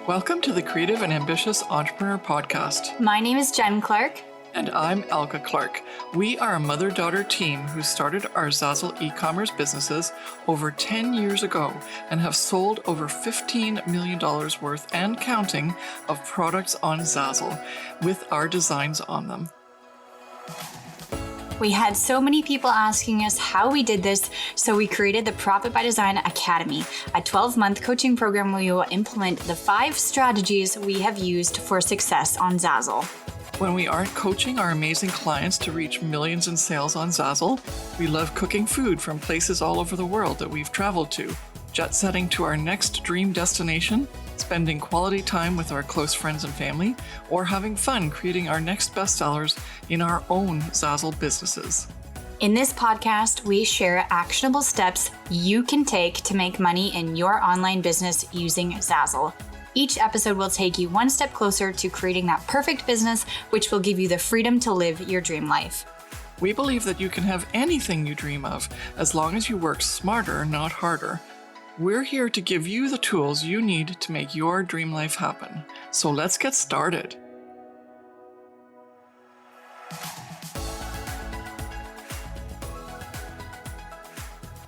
Welcome to the Creative and Ambitious Entrepreneur Podcast. My name is Jen Clark. And I'm Elke Clark. We are a mother-daughter team who started our Zazzle e-commerce businesses over 10 years ago and have sold over $15 million worth and counting of products on Zazzle with our designs on them. We had so many people asking us how we did this, so we created the Profit by Design Academy, a 12-month coaching program where you will implement the 5 strategies we have used for success on Zazzle. When we aren't coaching our amazing clients to reach millions in sales on Zazzle, we love cooking food from places all over the world that we've traveled to, jet-setting to our next dream destination, spending quality time with our close friends and family, or having fun creating our next bestsellers in our own Zazzle businesses. In this podcast, we share actionable steps you can take to make money in your online business using Zazzle. Each episode will take you one step closer to creating that perfect business, which will give you the freedom to live your dream life. We believe that you can have anything you dream of as long as you work smarter, not harder. We're here to give you the tools you need to make your dream life happen. So let's get started.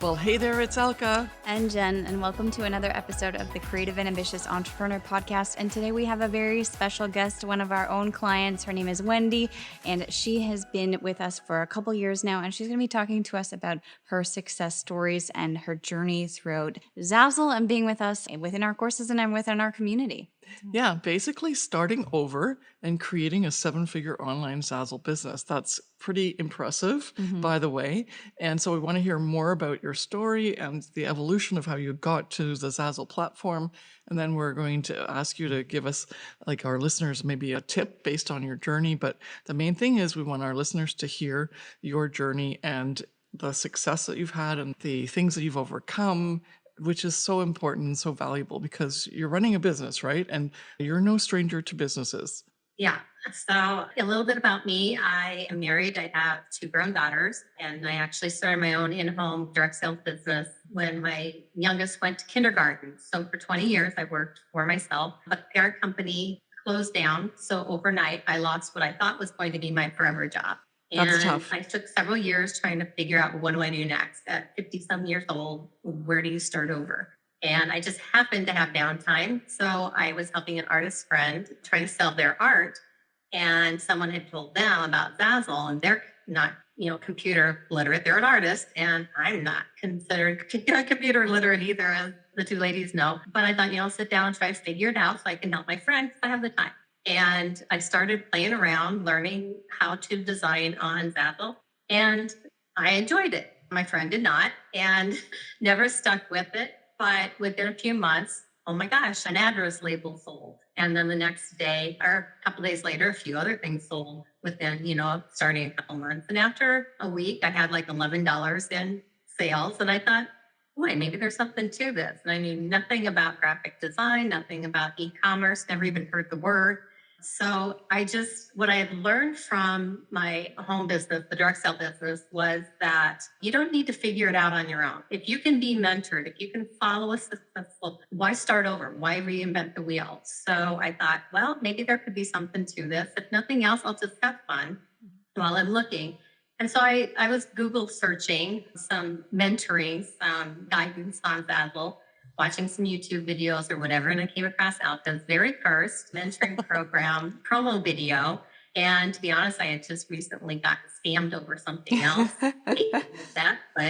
Well, hey there, it's Elke. And Jen, and welcome to another episode of the Creative and Ambitious Entrepreneur Podcast. And today we have a very special guest, one of our own clients. Her name is Wendy, and she has been with us for a couple years now, and she's going to be talking to us about her success stories and her journey throughout Zazzle and being with us within our courses and within our community. Yeah, basically starting over and creating a 7-figure online Zazzle business. That's pretty impressive, by the way. And so we want to hear more about your story and the evolution of how you got to the Zazzle platform. And then we're going to ask you to give us, like our listeners, maybe a tip based on your journey. But the main thing is we want our listeners to hear your journey and the success that you've had and the things that you've overcome, which is so important and so valuable because you're running a business, right? And you're no stranger to businesses. Yeah. So a little bit about me. I am married. I have 2 grown daughters, and I actually started my own in-home direct sales business when my youngest went to kindergarten. So for 20 years, I worked for myself. The parent company closed down. So overnight, I lost what I thought was going to be my forever job. And That's tough. I took several years trying to figure out, what do I do next? At 50-some years old, where do you start over? And I just happened to have downtime. So I was helping an artist friend try to sell their art. And someone had told them about Zazzle, and they're not, computer literate. They're an artist, and I'm not considered computer literate either, as the 2 ladies know. But I thought, I'll sit down and try to figure it out so I can help my friend because I have the time. And I started playing around, learning how to design on Zazzle, and I enjoyed it. My friend did not, and never stuck with it. But within a few months, oh my gosh, an address label sold. And then the next day, or a couple of days later, a few other things sold within, starting a couple months. And after a week, I had like $11 in sales. And I thought, boy, maybe there's something to this. And I knew nothing about graphic design, nothing about e-commerce, never even heard the word. So what I had learned from my home business, the direct sale business, was that you don't need to figure it out on your own. If you can be mentored, if you can follow a successful, why start over? Why reinvent the wheel? So I thought, well, maybe there could be something to this. If nothing else, I'll just have fun while I'm looking. And so I was Google searching some mentoring, some guidance on Zazzle, watching some YouTube videos or whatever, and I came across Elke's very first mentoring program promo video. And to be honest, I had just recently gotten scammed over something else. But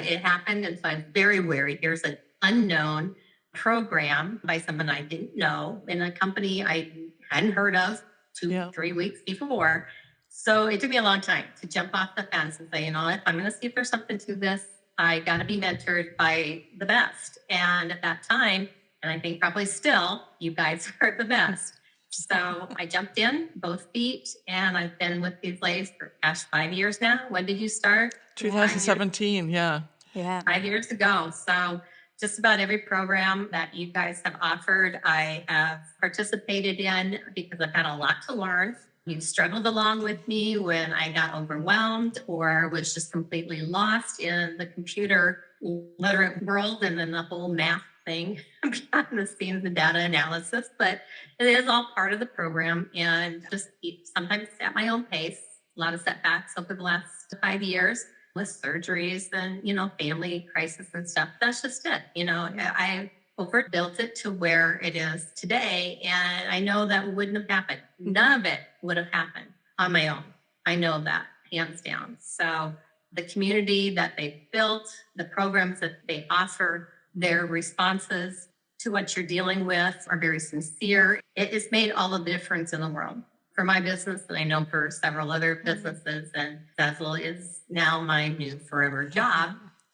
it happened, and so I'm very wary. Here's an unknown program by someone I didn't know in a company I hadn't heard of 3 weeks before. So it took me a long time to jump off the fence and say, if I'm going to see if there's something to this, I got to be mentored by the best. And at that time, and I think probably still, you guys are the best. So I jumped in both feet, and I've been with these ladies for 5 years now. When did you start? 2017, yeah. 5 years ago. So just about every program that you guys have offered, I have participated in because I've had a lot to learn. You struggled along with me when I got overwhelmed or was just completely lost in the computer literate world and then the whole math thing behind the scenes, the data analysis, but it is all part of the program and just sometimes at my own pace. A lot of setbacks over the last 5 years with surgeries and, family crisis and stuff. That's just it. I overbuilt it to where it is today. And I know that wouldn't have happened. None of it would have happened on my own. I know that hands down. So the community that they've built, the programs that they offer, their responses to what you're dealing with are very sincere. It has made all the difference in the world for my business, and I know for several other businesses. And Zazzle is now my new forever job.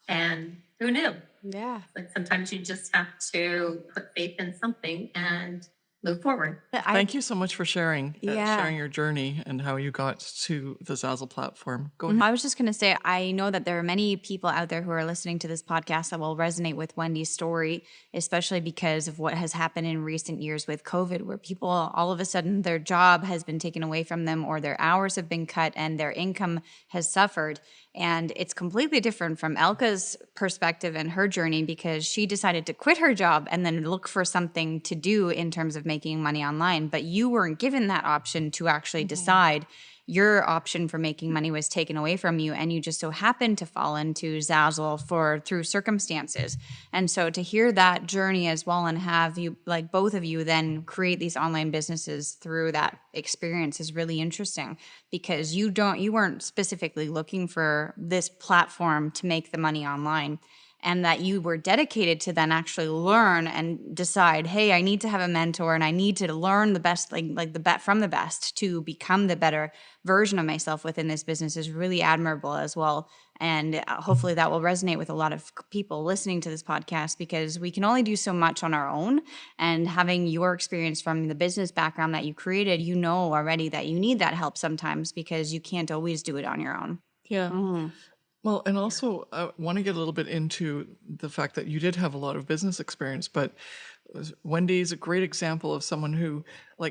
And who knew? Yeah. Like sometimes you just have to put faith in something and move forward. Thank you so much for sharing Yeah. your journey and how you got to the Zazzle platform. Go ahead. I was just going to say, I know that there are many people out there who are listening to this podcast that will resonate with Wendy's story, especially because of what has happened in recent years with COVID, where people all of a sudden their job has been taken away from them or their hours have been cut and their income has suffered. And it's completely different from Elke's perspective and her journey because she decided to quit her job and then look for something to do in terms of making money online. But you weren't given that option to actually decide. Your option for making money was taken away from you, and you just so happened to fall into Zazzle through circumstances. And so to hear that journey as well and have you, like both of you, then create these online businesses through that experience is really interesting because you weren't specifically looking for this platform to make the money online. And that you were dedicated to then actually learn and decide, hey, I need to have a mentor and I need to learn the best, from the best to become the better version of myself within this business is really admirable as well. And hopefully that will resonate with a lot of people listening to this podcast because we can only do so much on our own. And having your experience from the business background that you created, you know already that you need that help sometimes because you can't always do it on your own. Yeah. Well, and also I want to get a little bit into the fact that you did have a lot of business experience, but Wendy's a great example of someone who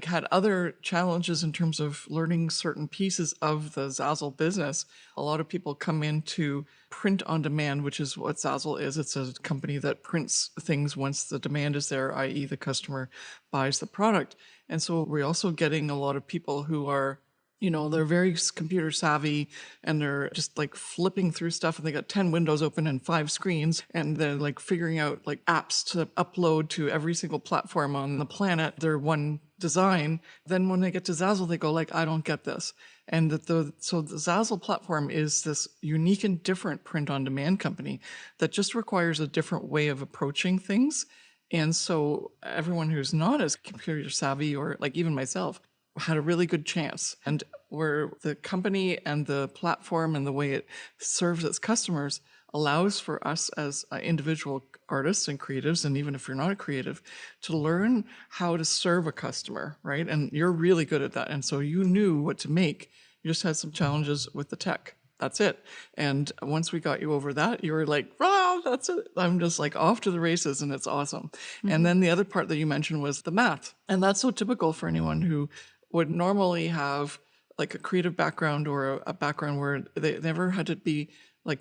had other challenges in terms of learning certain pieces of the Zazzle business. A lot of people come into print on demand, which is what Zazzle is. It's a company that prints things once the demand is there, i.e. the customer buys the product. And so we're also getting a lot of people who are they're very computer savvy and they're just flipping through stuff and they got 10 windows open and 5 screens and they're figuring out apps to upload to every single platform on the planet. They're one design. Then when they get to Zazzle, they go I don't get this. And so the Zazzle platform is this unique and different print on demand company that just requires a different way of approaching things. And so everyone who's not as computer savvy or even myself had a really good chance. And where the company and the platform and the way it serves its customers allows for us as individual artists and creatives, and even if you're not a creative, to learn how to serve a customer, right? And you're really good at that. And so you knew what to make. You just had some challenges with the tech. That's it. And once we got you over that, you were oh, that's it. I'm just off to the races and it's awesome. And then the other part that you mentioned was the math. And that's so typical for anyone who would normally have a creative background or a background where they never had to be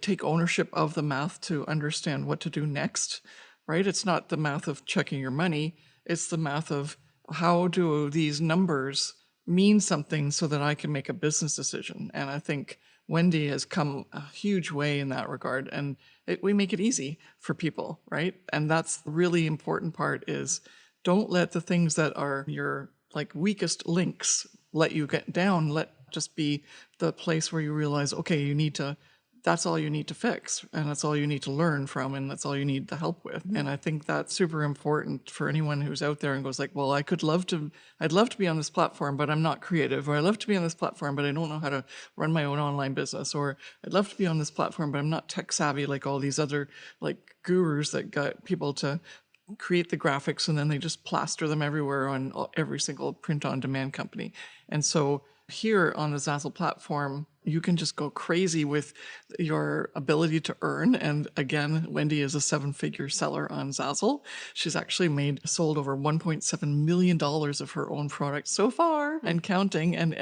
take ownership of the math to understand what to do next, right? It's not the math of checking your money. It's the math of how do these numbers mean something so that I can make a business decision. And I think Wendy has come a huge way in that regard. And we make it easy for people, right? And that's the really important part is don't let the things that are your weakest links let you get down. Let just be the place where you realize, okay, that's all you need to fix. And that's all you need to learn from. And that's all you need the help with. And I think that's super important for anyone who's out there and goes well, I'd love to be on this platform, but I'm not creative. Or I'd love to be on this platform, but I don't know how to run my own online business. Or I'd love to be on this platform, but I'm not tech savvy like all these other gurus that got people to create the graphics and then they just plaster them everywhere on every single print on demand company. And so here on the Zazzle platform, you can just go crazy with your ability to earn. And again, Wendy is a 7-figure seller on Zazzle. She's actually sold over $1.7 million of her own products so far and counting. And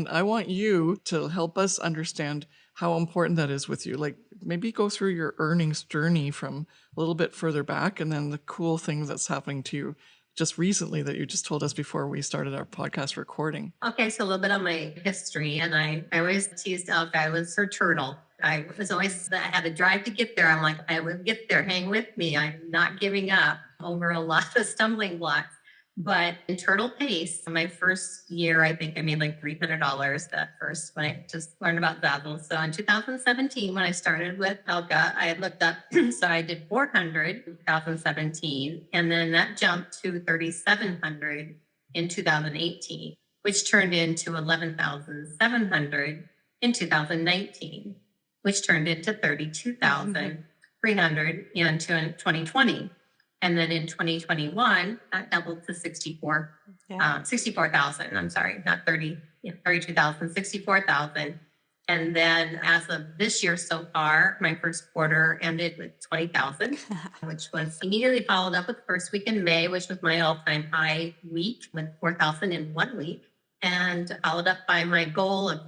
I want you to help us understand how important that is with you. Like maybe go through your earnings journey from a little bit further back and then the cool thing that's happening to you just recently that you just told us before we started our podcast recording. Okay, so a little bit on my history, and I always teased Elke, I was her turtle. I was always, I had to drive to get there. I'm like, I will get there, hang with me. I'm not giving up over a lot of stumbling blocks. But in turtle pace, my first year, I think I made like $300 that first when I just learned about Zazzle. So in 2017, when I started with Elke, I had looked up, so I did 400 in 2017, and then that jumped to 3,700 in 2018, which turned into 11,700 in 2019, which turned into 32,300 in 2020. And then in 2021, that doubled to 64,000. I'm sorry, not 30, 32,000, 64,000. And then as of this year so far, my first quarter ended with 20,000, which was immediately followed up with the first week in May, which was my all-time high week with 4,000 in 1 week. And followed up by my goal of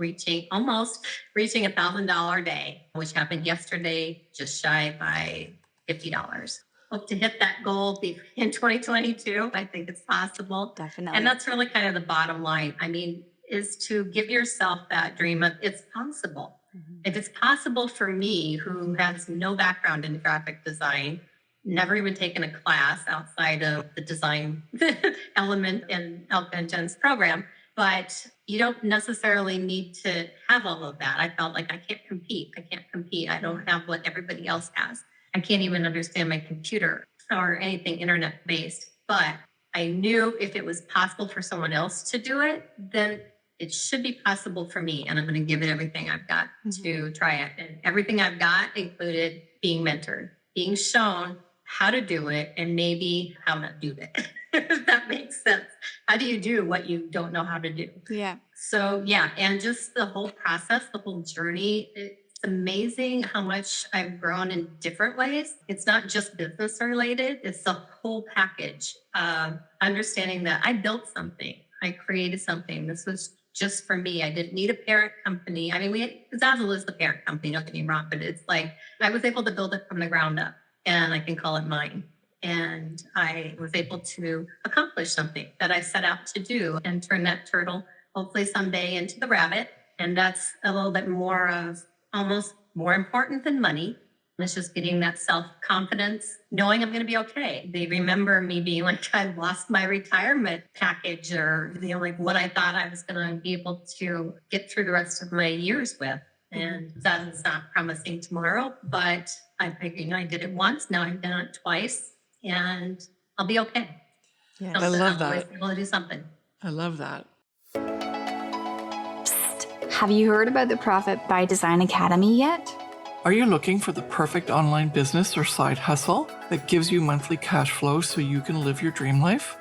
almost reaching $1,000 day, which happened yesterday, just shy by $50. Hope to hit that goal in 2022. I think it's possible. Definitely. And that's really kind of the bottom line. I mean, is to give yourself that dream of it's possible. If it's possible for me, who has no background in graphic design, never even taken a class outside of the design element in Elke and Jen's program, but you don't necessarily need to have all of that. I felt like I can't compete. I don't have what everybody else has. I can't even understand my computer or anything internet based, but I knew if it was possible for someone else to do it, then it should be possible for me. And I'm going to give it everything I've got to try it. And everything I've got included being mentored, being shown how to do it, and maybe how not do it. If that makes sense. How do you do what you don't know how to do? Yeah. So yeah, and just the whole process, the whole journey, it's amazing how much I've grown in different ways. It's not just business related. It's the whole package of understanding that I built something. I created something. This was just for me. I didn't need a parent company. I mean, Zazzle is the parent company, don't get me wrong, but it's like I was able to build it from the ground up and I can call it mine. And I was able to accomplish something that I set out to do and turn that turtle hopefully someday into the rabbit. And that's a little bit more of almost more important than money. It's just getting that self-confidence, knowing I'm going to be okay. They remember me being like, I lost my retirement package or, like what I thought I was going to be able to get through the rest of my years with. And that's not promising tomorrow, but I figured, I did it once. Now I've done it twice and I'll be okay. Yeah. I love that. Always able to do something. I love that. Have you heard about the Profit by Design Academy yet? Are you looking for the perfect online business or side hustle that gives you monthly cash flow so you can live your dream life?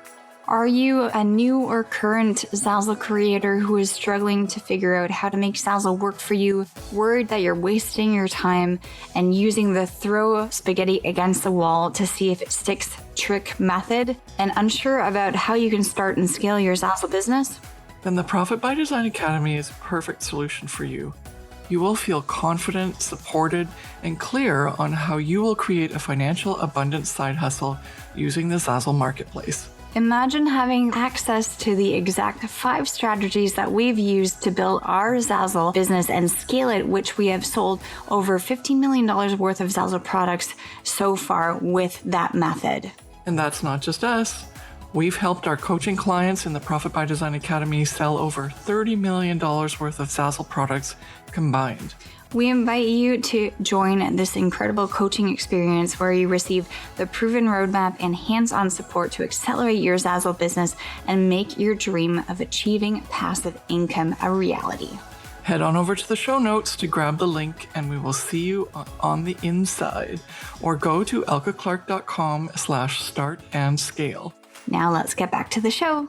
Are you a new or current Zazzle creator who is struggling to figure out how to make Zazzle work for you, worried that you're wasting your time and using the throw spaghetti against the wall to see if it sticks trick method, and unsure about how you can start and scale your Zazzle business? Then the Profit by Design Academy is a perfect solution for you. You will feel confident, supported, and clear on how you will create a financial abundance side hustle using the Zazzle marketplace. Imagine having access to the exact 5 strategies that we've used to build our Zazzle business and scale it, which we have sold over $15 million worth of Zazzle products so far with that method. And that's not just us. We've helped our coaching clients in the Profit by Design Academy sell over $30 million worth of Zazzle products combined. We invite you to join this incredible coaching experience where you receive the proven roadmap and hands-on support to accelerate your Zazzle business and make your dream of achieving passive income a reality. Head on over to the show notes to grab the link and we will see you on the inside, or go to elkeclark.com/start-and-scale. Now let's get back to the show.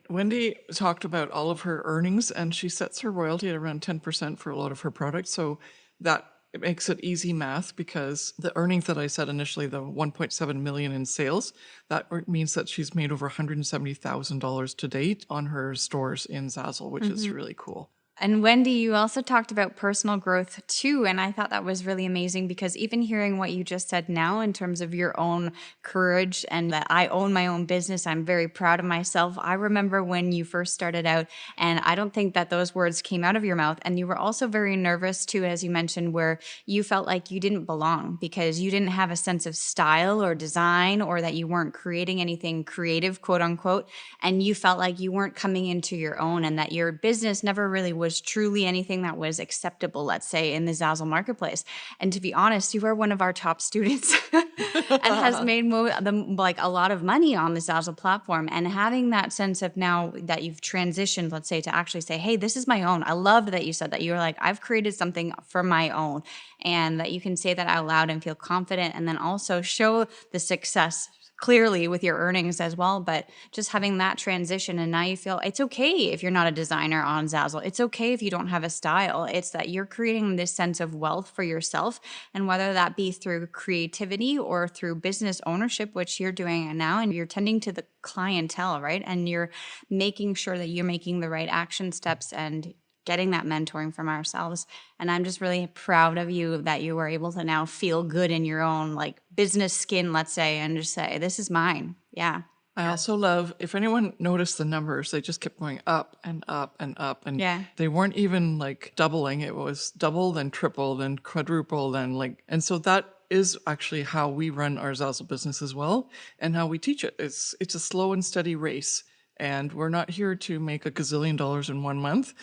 Wendy talked about all of her earnings and she sets her royalty at around 10% for a lot of her products. So that it makes it easy math because the earnings that I said initially, the 1.7 million in sales, that means that she's made over $170,000 to date on her stores in Zazzle, which is really cool. And Wendy, you also talked about personal growth too. And I thought that was really amazing because even hearing what you just said now in terms of your own courage and that I own my own business, I'm very proud of myself. I remember when you first started out, and I don't think that those words came out of your mouth. And you were also very nervous too, as you mentioned, where you felt like you didn't belong because you didn't have a sense of style or design, or that you weren't creating anything creative, quote unquote. And you felt like you weren't coming into your own and that your business never really was truly anything that was acceptable, let's say, in the Zazzle marketplace. And to be honest, you are one of our top students and has made like a lot of money on the Zazzle platform. And having that sense of now that you've transitioned, let's say, to actually say, hey, this is my own. I love that you said that. You were like, I've created something for my own, and that you can say that out loud and feel confident, and then also show the success clearly with your earnings as well, but just having that transition. And now you feel it's okay if you're not a designer on Zazzle. It's okay if you don't have a style. It's that you're creating this sense of wealth for yourself. And whether that be through creativity or through business ownership, which you're doing now, and you're tending to the clientele, right? And you're making sure that you're making the right action steps and getting that mentoring from ourselves. And I'm just really proud of you that you were able to now feel good in your own like business skin, let's say, and just say, this is mine. Yeah. I also love, if anyone noticed the numbers, they just kept going up and up and up. And they weren't even like doubling. It was double, then triple, then quadruple, then like, and so that is actually how we run our Zazzle business as well, and how we teach it. It's a slow and steady race. And we're not here to make $1 gazillion in 1 month.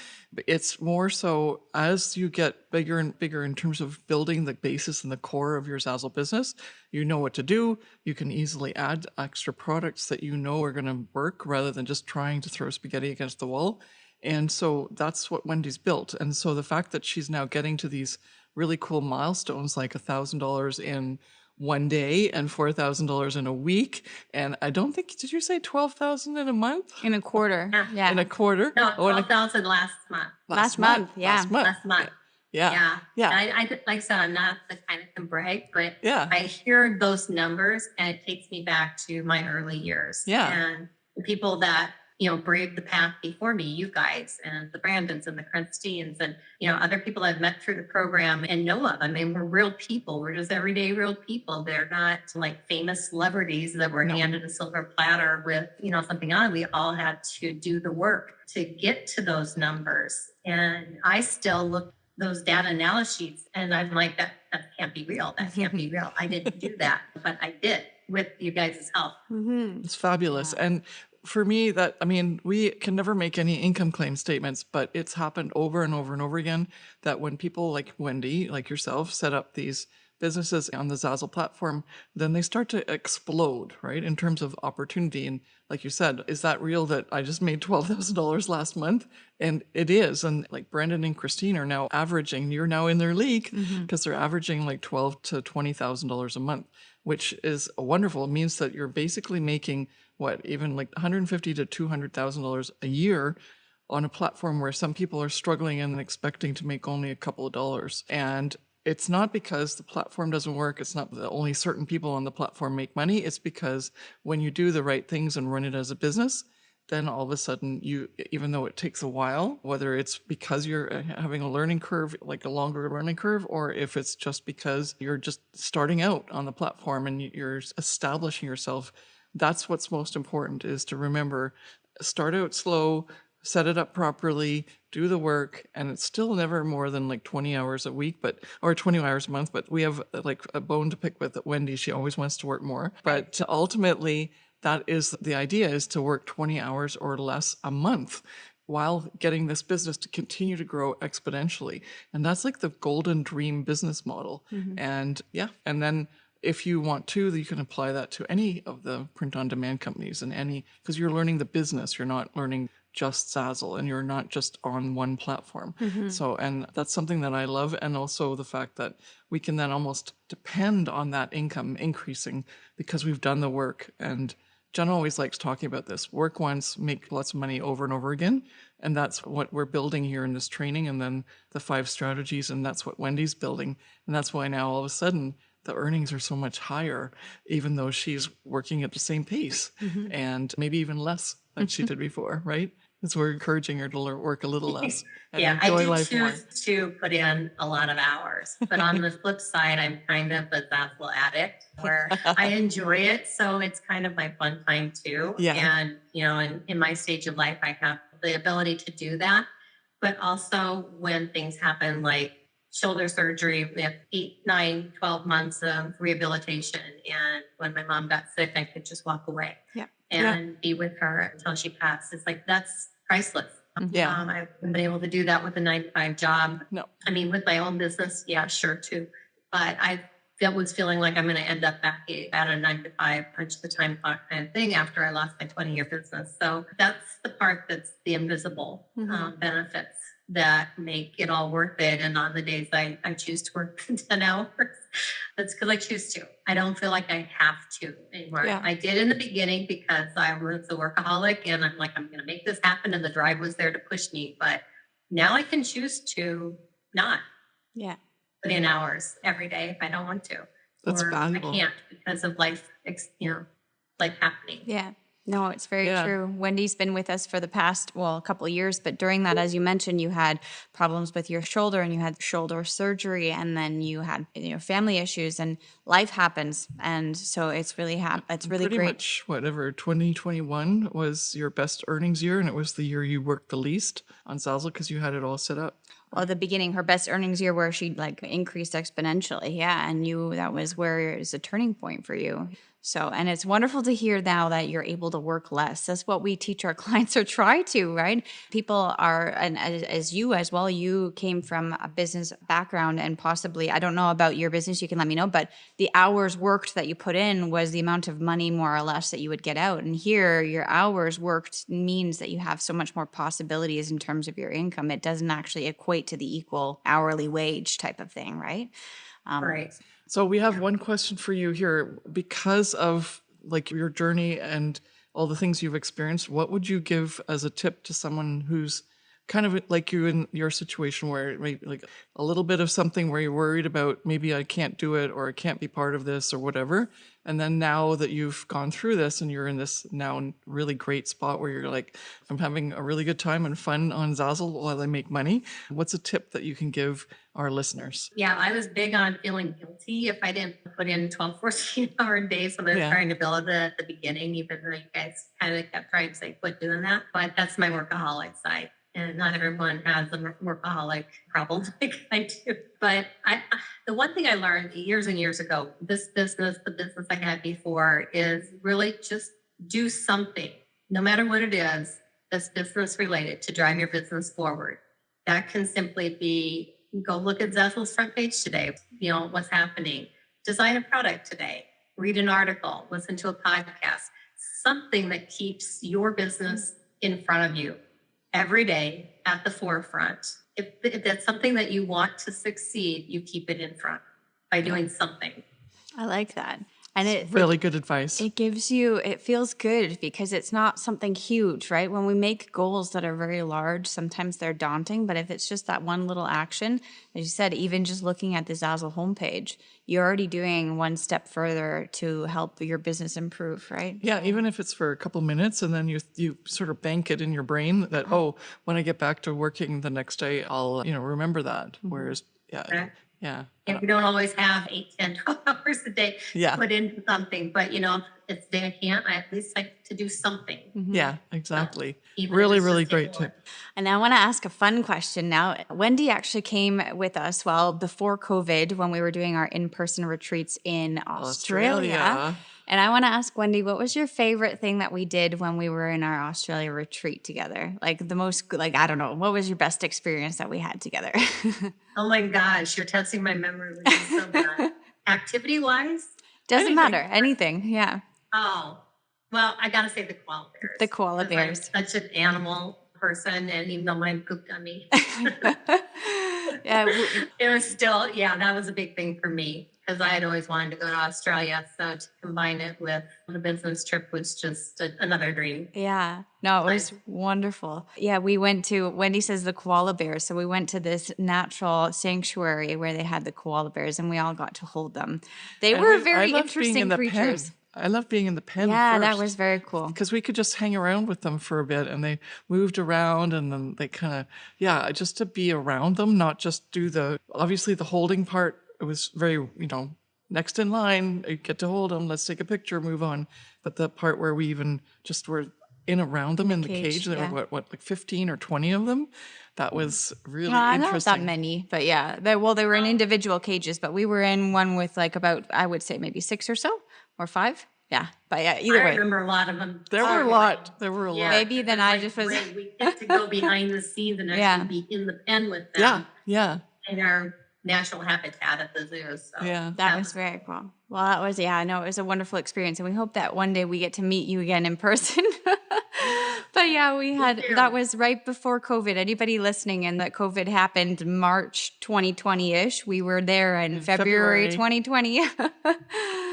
It's more so as you get bigger and bigger in terms of building the basis and the core of your Zazzle business, you know what to do. You can easily add extra products that you know are going to work rather than just trying to throw spaghetti against the wall. And so that's what Wendy's built. And so the fact that she's now getting to these really cool milestones like $1,000 in 1 day and $4,000 in a week. And I don't think, did you say 12,000 in a month? In a quarter. Yeah. In a quarter? No, 12,000 last month. Last month. Yeah. Last month. Yeah. And I like I said, I'm not the kind that can brag, but Yeah. I hear those numbers and it takes me back to my early years. Yeah. And the people that, braved the path before me, you guys and the Brandons and the Christines and, other people I've met through the program and know of. I mean, we're real people. We're just everyday real people. They're not like famous celebrities that were handed a silver platter with, something on. We all had to do the work to get to those numbers. And I still look those data analysis sheets and I'm like, that can't be real. That can't be real. I didn't do that, but I did with you guys' help. It's fabulous. And for me, we can never make any income claim statements, but it's happened over and over and over again that when people like Wendy, like yourself, set up these businesses on the Zazzle platform, then they start to explode, right, in terms of opportunity. And like you said, is that real that I just made $12,000 last month? And it is. And like Brandon and Christine are now averaging, you're now in their league because they're averaging like $12,000 to $20,000 a month, which is wonderful. It means that you're basically making even like $150,000 to $200,000 a year on a platform where some people are struggling and expecting to make only a couple of dollars. And it's not because the platform doesn't work. It's not that only certain people on the platform make money. It's because when you do the right things and run it as a business, then all of a sudden even though it takes a while, whether it's because you're having a learning curve, like a longer learning curve, or if it's just because you're just starting out on the platform and you're establishing yourself, that's what's most important, is to remember, start out slow, set it up properly, do the work, and it's still never more than like 20 hours a week, or 20 hours a month. But we have like a bone to pick with Wendy. She always wants to work more. But ultimately, that is the idea, is to work 20 hours or less a month while getting this business to continue to grow exponentially. And that's like the golden dream business model. And and then if you want to, you can apply that to any of the print-on-demand companies because you're learning the business. You're not learning just Zazzle and you're not just on one platform. So, and that's something that I love. And also the fact that we can then almost depend on that income increasing because we've done the work. And Jen always likes talking about this: work once, make lots of money over and over again. And that's what we're building here in this training, and then the 5 strategies, and that's what Wendy's building. And that's why now all of a sudden the earnings are so much higher, even though she's working at the same pace and maybe even less than she did before, right? Because we're encouraging her to work a little less and Yeah, I enjoy do life more. choose to put in a lot of hours, but on the flip side, I'm kind of a Zazzle addict where I enjoy it. So it's kind of my fun time too. Yeah. And, in my stage of life, I have the ability to do that. But also when things happen like shoulder surgery, we have 8, 9, 12 months of rehabilitation. And when my mom got sick, I could just walk away and be with her until she passed. It's like, that's priceless. Yeah. I haven't been able to do that with a 9-to-5 job. No. I mean, with my own business, yeah, sure too. But I was feeling like I'm going to end up back at a 9-to-5 punch the time clock kind of thing after I lost my 20-year business. So that's the part that's the invisible benefits that make it all worth it. And on the days I choose to work 10 hours, that's because I choose to. I don't feel like I have to anymore. Yeah. I did in the beginning because I was a workaholic and I'm like, I'm going to make this happen. And the drive was there to push me. But now I can choose to not put in hours every day if I don't want to. That's or valuable. I can't because of life, life happening. Yeah. No, it's very true. Wendy's been with us for the past, a couple of years, but during that, as you mentioned, you had problems with your shoulder and you had shoulder surgery and then you had, family issues and life happens. And so it's really, it's really Pretty great. much whatever 2021 was your best earnings year, and it was the year you worked the least on Zazzle because you had it all set up. Well, the beginning, her best earnings year where she increased exponentially. Yeah. And that was where it was a turning point for you. So, and it's wonderful to hear now that you're able to work less. That's what we teach our clients or try to, right? People are, and as you as well, you came from a business background and possibly, I don't know about your business, you can let me know, but the hours worked that you put in was the amount of money more or less that you would get out. And here, your hours worked means that you have so much more possibilities in terms of your income. It doesn't actually equate to the equal hourly wage type of thing, right? Right. So we have one question for you here. Because of your journey and all the things you've experienced, what would you give as a tip to someone who's kind of like you in your situation where it may a little bit of something where you're worried about maybe I can't do it or I can't be part of this or whatever. And then now that you've gone through this and you're in this now really great spot where you're like, I'm having a really good time and fun on Zazzle while I make money. What's a tip that you can give our listeners? Yeah, I was big on feeling guilty if I didn't put in 12, 14-hour days when I was trying to build it at the beginning, even though you guys kind of kept trying to say, quit doing that. But that's my workaholic side. And not everyone has a workaholic problem like I do. But the one thing I learned years and years ago, the business I had before, is really just do something, no matter what it is, that's business related to drive your business forward. That can simply be go look at Zazzle's front page today, what's happening, design a product today, read an article, listen to a podcast, something that keeps your business in front of you every day at the forefront. If that's something that you want to succeed, you keep it in front by doing something. I like that. And it's really good advice. It feels good because it's not something huge, right? When we make goals that are very large, sometimes they're daunting, but if it's just that one little action, as you said, even just looking at the Zazzle homepage, you're already doing one step further to help your business improve, right? Yeah, even if it's for a couple minutes and then you sort of bank it in your brain that, when I get back to working the next day, I'll, remember that. Whereas, yeah. And we don't always have 8, 10, 12 hours a day to put into something. But, if it's day I can't, I at least like to do something. Yeah, exactly. Even Really, if it's really just great one. tip. And I want to ask a fun question now. Wendy actually came with us, before COVID, when we were doing our in-person retreats in Australia. And I want to ask Wendy, what was your favorite thing that we did when we were in our Australia retreat together? The most, I don't know, what was your best experience that we had together? Oh my gosh, you're testing my memory, which is so bad. Activity-wise? Doesn't matter. Anything. Yeah. Oh, well, I got to say the koala bears. The koala bears. I'm such an animal person, and even though mine pooped on me. Yeah. It was still, that was a big thing for me. because I had always wanted to go to Australia. So to combine it with the business trip was just another dream. Yeah. No, it was wonderful. Yeah, we went to, Wendy says, the koala bears. So we went to this natural sanctuary where they had the koala bears and we all got to hold them. They were very interesting creatures. I love being in the pen. Yeah, that was very cool. Because we could just hang around with them for a bit and they moved around and then they kind of, just to be around them, not just do obviously the holding part. It was very, next in line, you get to hold them, let's take a picture, move on. But the part where we even just were in around them in the cage, there were like 15 or 20 of them. That was really interesting. Not that many, but yeah. They were in individual cages, but we were in one with like about, I would say maybe 6 or so, or 5. Yeah, but yeah, either way. I remember a lot of them. There were a lot. Maybe then I just was. We get to go behind the scenes and actually be in the pen with them. Yeah. In our natural habitat at the zoo. So that was very cool. Well, that was, it was a wonderful experience. And we hope that one day we get to meet you again in person. But yeah, that was right before COVID. Anybody listening, and that COVID happened March 2020-ish. We were there in February 2020.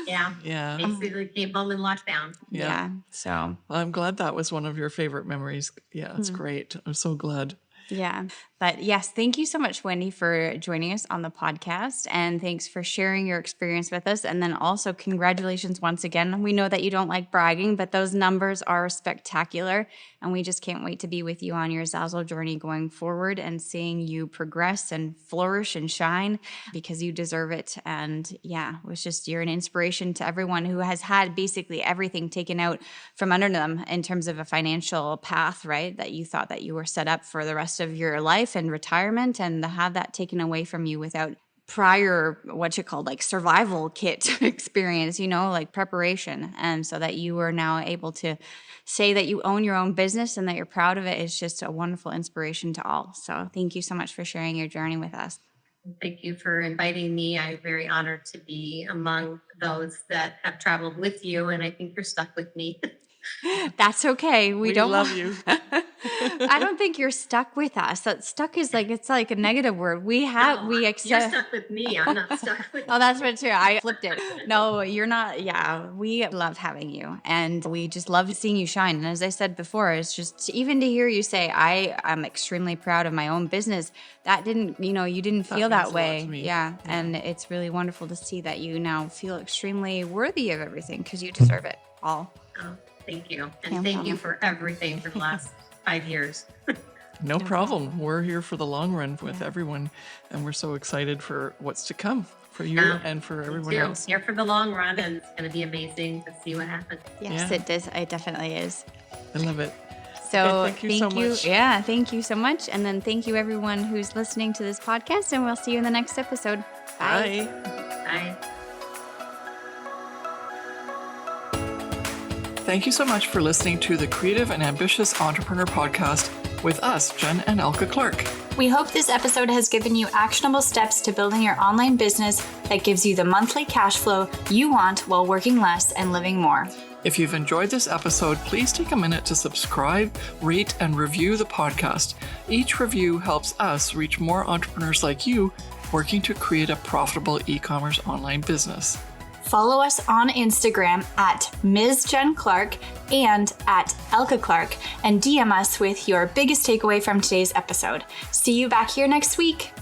Yeah. Basically came home in lockdown. Yeah. So I'm glad that was one of your favorite memories. Yeah, it's great. I'm so glad. Yeah. But yes, thank you so much, Wendy, for joining us on the podcast. And thanks for sharing your experience with us. And then also congratulations once again. We know that you don't like bragging, but those numbers are spectacular. And we just can't wait to be with you on your Zazzle journey going forward and seeing you progress and flourish and shine, because you deserve it. And you're an inspiration to everyone who has had basically everything taken out from under them in terms of a financial path, right? That you thought that you were set up for the rest of your life and retirement, and to have that taken away from you without prior, like survival kit experience, like preparation. And so that you are now able to say that you own your own business and that you're proud of it is just a wonderful inspiration to all. So thank you so much for sharing your journey with us. Thank you for inviting me. I'm very honored to be among those that have traveled with you, and I think you're stuck with me. That's okay. We don't love you. I don't think you're stuck with us. That stuck is it's like a negative word. We accept. You're stuck with me. I'm not stuck with you. Oh, that's right too. I flipped it. No, you're not. Yeah, we love having you, and we just love seeing you shine. And as I said before, it's just even to hear you say, I am extremely proud of my own business. That didn't, you didn't feel that way. Yeah, and it's really wonderful to see that you now feel extremely worthy of everything because you deserve it all. Oh, thank you. And thank you for everything for the last 5 years. No problem. We're here for the long run with everyone, and we're so excited for what's to come for you and for everyone else. Here for the long run, and it's going to be amazing to see what happens. Yes, it does. It definitely is. I love it. So thank you so much. Yeah, thank you so much. And then thank you everyone who's listening to this podcast, and we'll see you in the next episode. Bye. Bye. Thank you so much for listening to the Creative and Ambitious Entrepreneur Podcast with us, Jen and Elke Clark. We hope this episode has given you actionable steps to building your online business that gives you the monthly cash flow you want while working less and living more. If you've enjoyed this episode, please take a minute to subscribe, rate, and review the podcast. Each review helps us reach more entrepreneurs like you working to create a profitable e-commerce online business. Follow us on Instagram at Ms. Jen Clark and at Elke Clark, and DM us with your biggest takeaway from today's episode. See you back here next week.